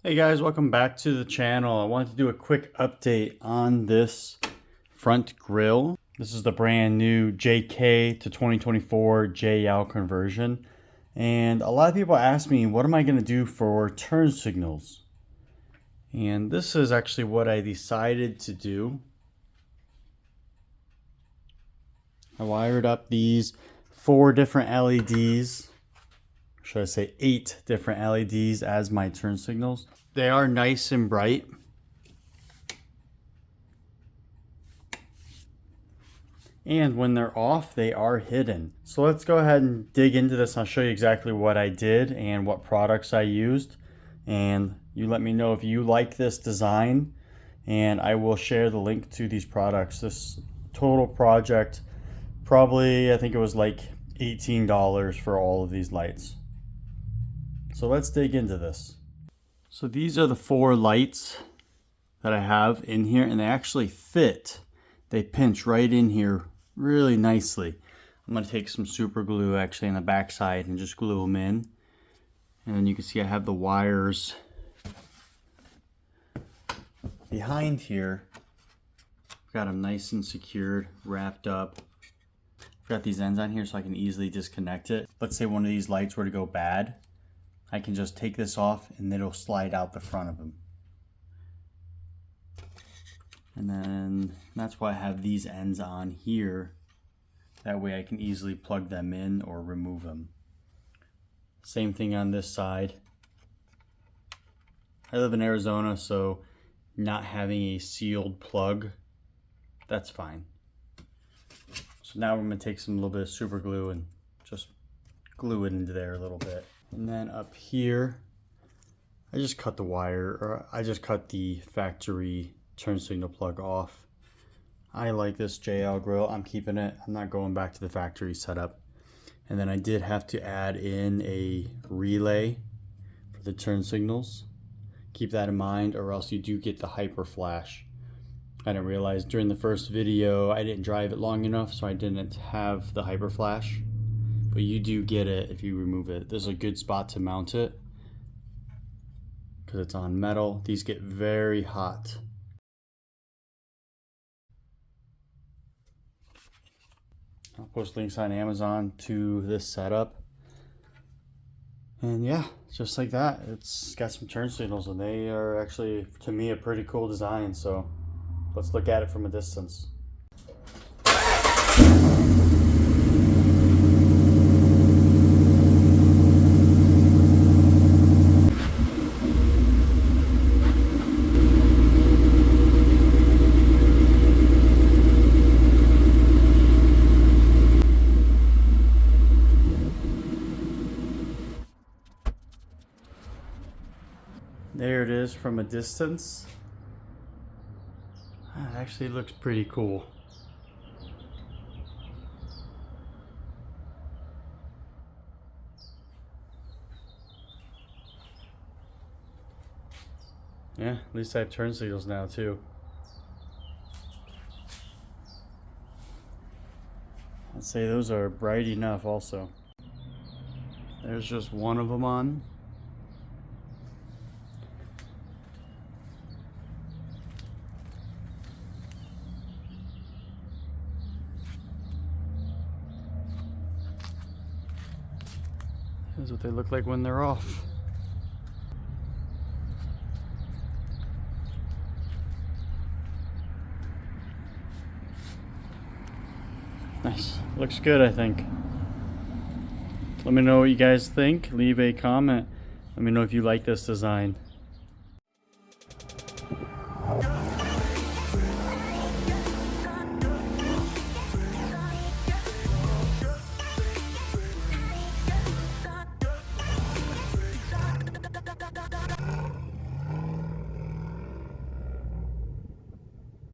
Hey guys, welcome back to the channel. I wanted to do a quick update on this front grille. This is the brand new JK to 2024 JL conversion. And a lot of people ask me, what am I going to do for turn signals? And this is actually what I decided to do. I wired up these 4 different LEDs. Should I say 8 different LEDs as my turn signals. They are nice and bright. And when they're off, they are hidden. So let's go ahead and dig into this. I'll show you exactly what I did and what products I used. And you let me know if you like this design. And I will share the link to these products. This total project, probably, I think it was like $18 for all of these lights. So let's dig into this. So these are the 4 lights that I have in here, and they actually fit. They pinch right in here really nicely. I'm going to take some super glue actually on the back side and just glue them in. And then you can see I have the wires behind here. I've got them nice and secured, wrapped up. I've got these ends on here so I can easily disconnect it. Let's say one of these lights were to go bad. I can just take this off and it'll slide out the front of them. And then that's why I have these ends on here. That way I can easily plug them in or remove them. Same thing on this side. I live in Arizona, so not having a sealed plug, that's fine. So now we're going to take some little bit of super glue and just glue it into there a little bit. And then up here, I just cut the wire, or I just cut the factory turn signal plug off. I like this JL grill. I'm keeping it. I'm not going back to the factory setup. And then I did have to add in a relay for the turn signals. Keep that in mind, or else you do get the hyper flash. I didn't realize during the first video I didn't drive it long enough, so I didn't have the hyper flash. But you do get it if you remove it. This is a good spot to mount it because it's on metal. These get very hot. I'll post links on Amazon to this setup. And yeah, just like that. It's got some turn signals and they are actually, to me, a pretty cool design. So let's look at it from a distance. There it is from a distance. It actually looks pretty cool. Yeah, at least I have turn signals now too. I'd say those are bright enough also. There's just one of them on. This is what they look like when they're off. Nice. Looks good, I think. Let me know what you guys think. Leave a comment. Let me know if you like this design.